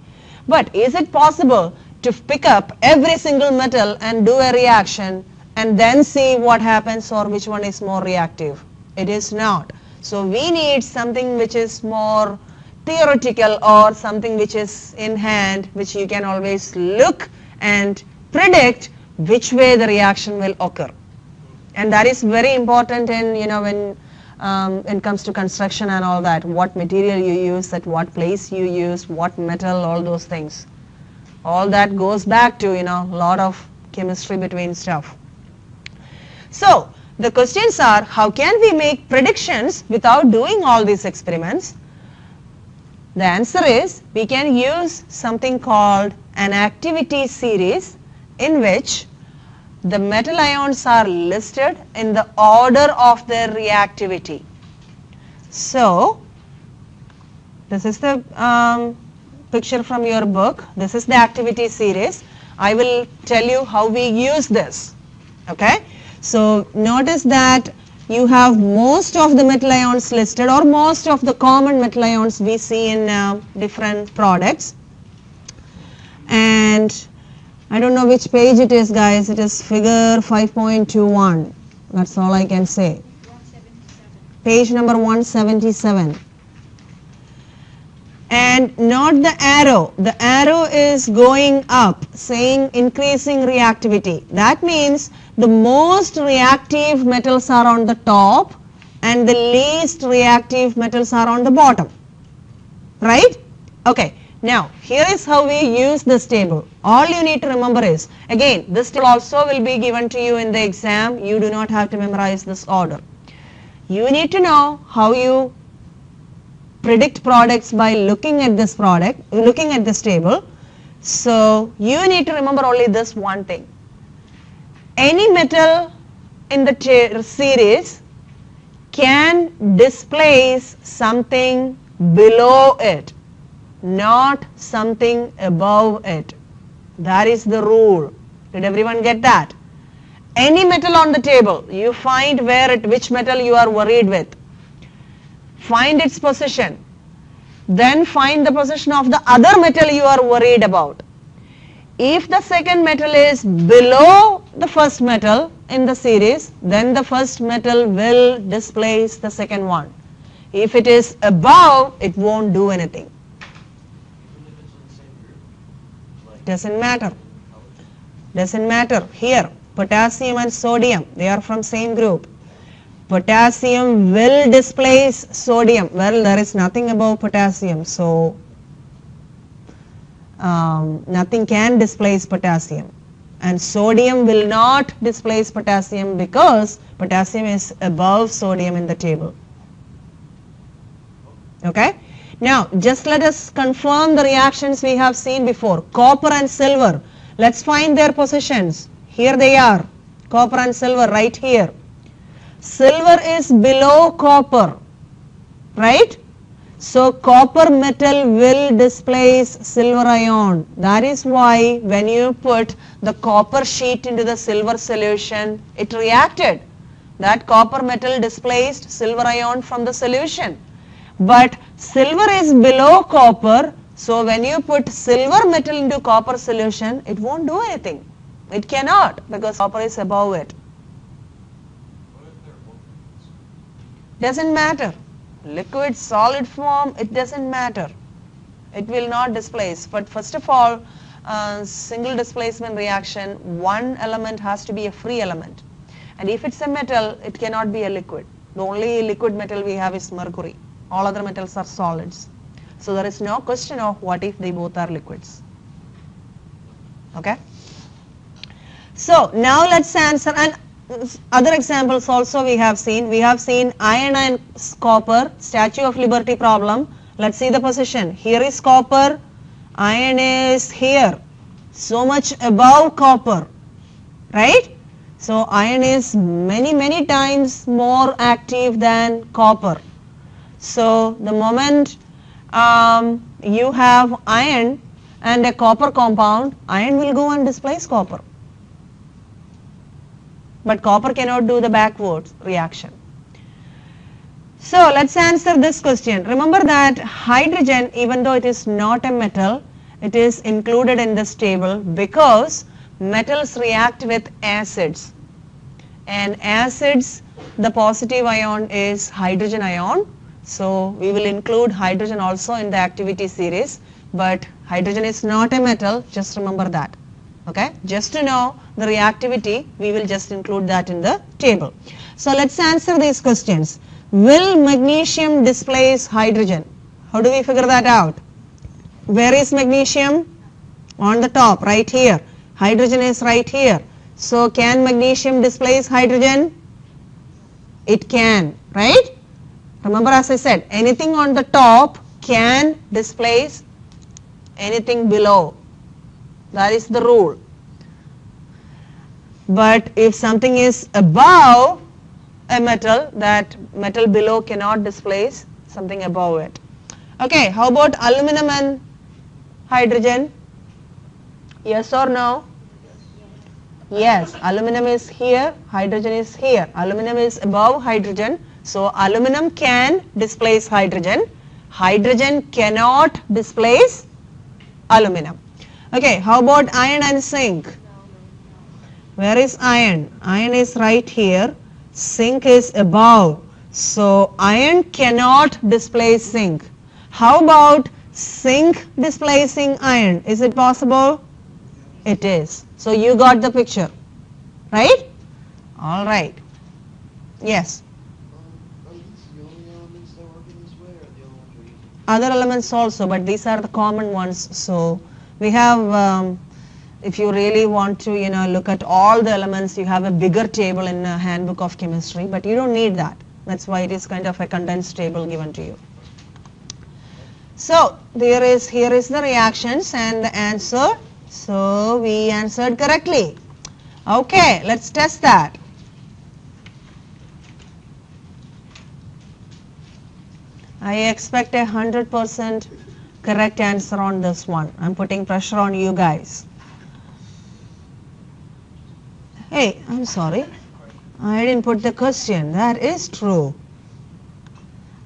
But is it possible to pick up every single metal and do a reaction and then see what happens or which one is more reactive? It is not. So we need something which is more theoretical, or something which is in hand, which you can always look and predict which way the reaction will occur. And that is very important in, when it comes to construction and all that, what material you use, at what place you use, what metal, all those things. All that goes back to, a lot of chemistry between stuff. So, the questions are, how can we make predictions without doing all these experiments? The answer is, we can use something called an activity series, in which the metal ions are listed in the order of their reactivity. So, this is the picture from your book. This is the activity series. I will tell you how we use this. Okay? So, notice that you have most of the metal ions listed, or most of the common metal ions we see in different products. And I don't know which page it is, guys. It is figure 5.21. That's all I can say. 177. Page number 177. And not the arrow. The arrow is going up, saying increasing reactivity. That means the most reactive metals are on the top and the least reactive metals are on the bottom. Right? Okay. Now, here is how we use this table. All you need to remember is, again, this table also will be given to you in the exam. You do not have to memorize this order. You need to know how you predict products by looking at this table. So, you need to remember only this one thing. Any metal in the series can displace something below it, not something above it. That is the rule. Did everyone get that? Any metal on the table, you find which metal you are worried with. Find its position. Then find the position of the other metal you are worried about. If the second metal is below the first metal in the series, then the first metal will displace the second one. If it is above, it won't do anything. Even if it's in the same group? Like Doesn't matter. Doesn't matter. Here, potassium and sodium, they are from same group. Potassium will displace sodium. Well, there is nothing above potassium, so nothing can displace potassium. And sodium will not displace potassium because potassium is above sodium in the table. Okay? Now, just let us confirm the reactions we have seen before. Copper and silver. Let's find their positions. Here they are. Copper and silver right here. Silver is below copper, right? So copper metal will displace silver ion. That is why when you put the copper sheet into the silver solution, it reacted. That copper metal displaced silver ion from the solution. But silver is below copper, so when you put silver metal into copper solution, it won't do anything. It cannot because copper is above it. Doesn't matter. Liquid, solid form, it doesn't matter. It will not displace. But first of all, single displacement reaction, one element has to be a free element. And if it's a metal, it cannot be a liquid. The only liquid metal we have is mercury. All other metals are solids. So there is no question of what if they both are liquids. Okay? So now let's answer, and other examples also we have seen. We have seen iron and copper, Statue of Liberty problem. Let's see the position. Here is copper, iron is here, so much above copper, right? So iron is many times more active than copper. So the moment you have iron and a copper compound, iron will go and displace copper. But copper cannot do the backwards reaction. So let's answer this question. Remember that hydrogen, even though it is not a metal, it is included in this table because metals react with acids. And acids, the positive ion is hydrogen ion. So we will include hydrogen also in the activity series, but hydrogen is not a metal, just remember that. Okay, just to know the reactivity, we will just include that in the table. So let's answer these questions. Will magnesium displace hydrogen? How do we figure that out? Where is magnesium? On the top, right here. Hydrogen is right here. So can magnesium displace hydrogen? It can, right? Remember, as I said, anything on the top can displace anything below. That is the rule. But if something is above a metal, that metal below cannot displace something above it. Okay, how about aluminum and hydrogen? Yes or no? Yes, aluminum is here, hydrogen is here. Aluminum is above hydrogen. So aluminum can displace hydrogen. Hydrogen cannot displace aluminum. Okay, how about iron and zinc? Where is iron? Iron is right here. Zinc is above. So iron cannot displace zinc. How about zinc displacing iron? Is it possible? It is. So you got the picture, right? All right. Yes. Other elements also, but these are the common ones. So we have, if you really want to, look at all the elements, you have a bigger table in a handbook of chemistry, but you don't need that. That's why it is kind of a condensed table given to you. So here is the reactions and the answer. So we answered correctly. Okay, let's test that. I expect 100% correct answer on this one. I'm putting pressure on you guys. Hey, I'm sorry. I didn't put the question. That is true.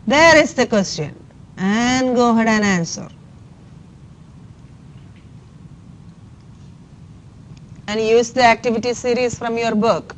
There is the question. And go ahead and answer. And use the activity series from your book.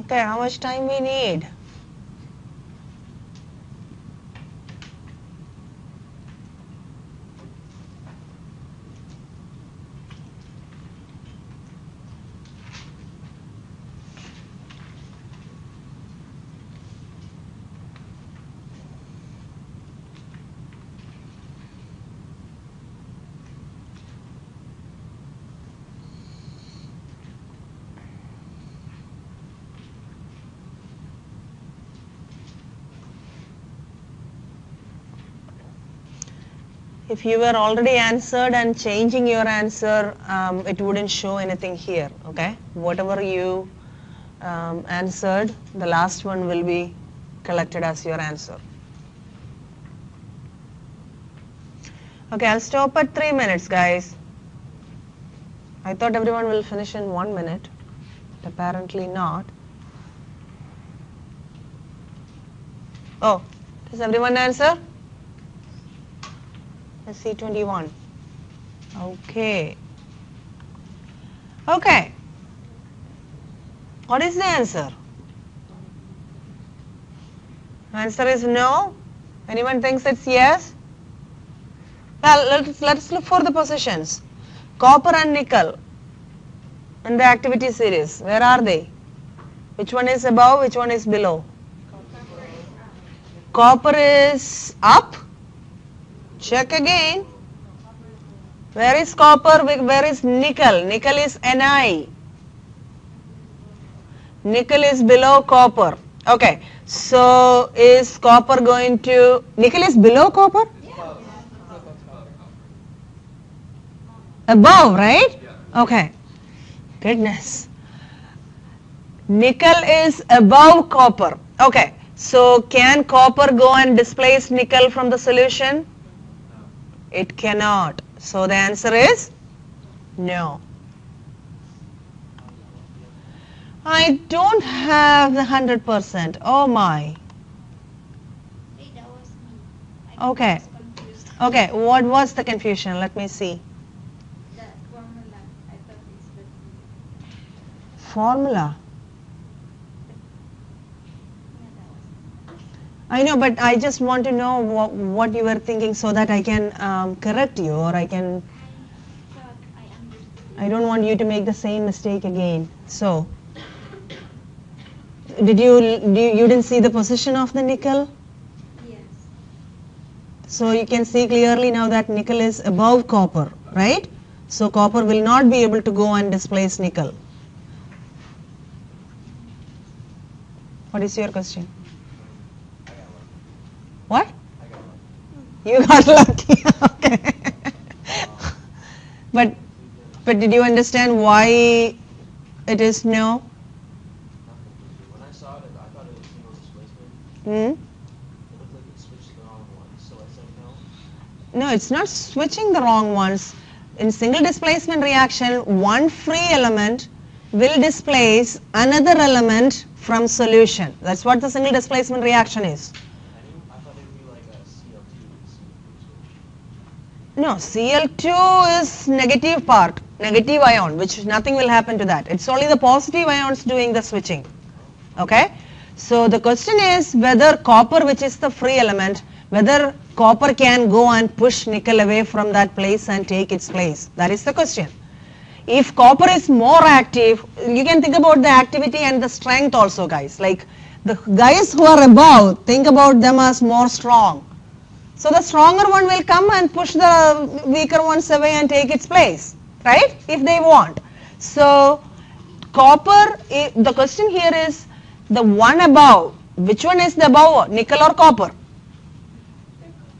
Okay, how much time we need? If you were already answered and changing your answer, it wouldn't show anything here, okay? Whatever you answered, the last one will be collected as your answer. Okay, I'll stop at 3 minutes, guys. I thought everyone will finish in 1 minute. Apparently not. Oh, does everyone answer? C21. Okay. Okay. What is the answer? Answer is no. Anyone thinks it's yes? Well, let's look for the positions. Copper and nickel in the activity series. Where are they? Which one is above? Which one is below? Copper is up. Check again. Where is copper? Where is nickel? Nickel is Ni. Nickel is below copper. Okay. So is copper going to... Nickel is below copper? Above, right? Okay. Goodness. Nickel is above copper. Okay. So can copper go and displace nickel from the solution? It cannot. So the answer is no. I don't have the 100%. Oh my. Hey, that was me. Okay. was confused. Okay, what was the confusion? Let me see. The formula, I thought it's the... Formula. Yeah, that was... I know, but I just want to know what you were thinking so that I can correct you, or I can... I thought I understood. I don't want you to make the same mistake again. So, you didn't see the position of the nickel? Yes. So you can see clearly now that nickel is above copper, right? So copper will not be able to go and displace nickel. What is your question? What? You got lucky. Okay. But did you understand why it is no? When I saw it, I thought it was single displacement. Hmm? It looked like it switched the wrong one, so I said no. No, it's not switching the wrong ones. In single displacement reaction, one free element will displace another element from solution. That's what the single displacement reaction is. I thought it would be like a CL2. No, Cl2 is negative part, negative ion, which nothing will happen to that. It's only the positive ions doing the switching. Okay? So the question is whether copper, which is the free element, whether copper can go and push nickel away from that place and take its place. That is the question. If copper is more active, you can think about the activity and the strength also, guys. Like the guys who are above, think about them as more strong. So the stronger one will come and push the weaker ones away and take its place, right? If they want. So copper, the question here is the one above. Which one is the above, nickel or copper?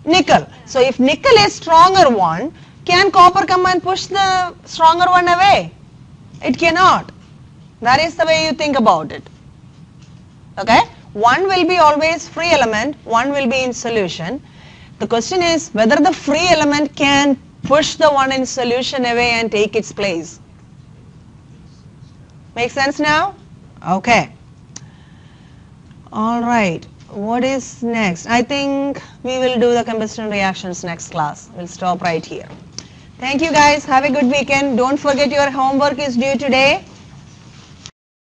Nickel. So if nickel is stronger one, can copper come and push the stronger one away? It cannot. That is the way you think about it. Okay? One will be always free element, one will be in solution. The question is whether the free element can push the one in solution away and take its place. Make sense now? Okay. All right. What is next? I think we will do the combustion reactions next class. We'll stop right here. Thank you guys. Have a good weekend. Don't forget your homework is due today.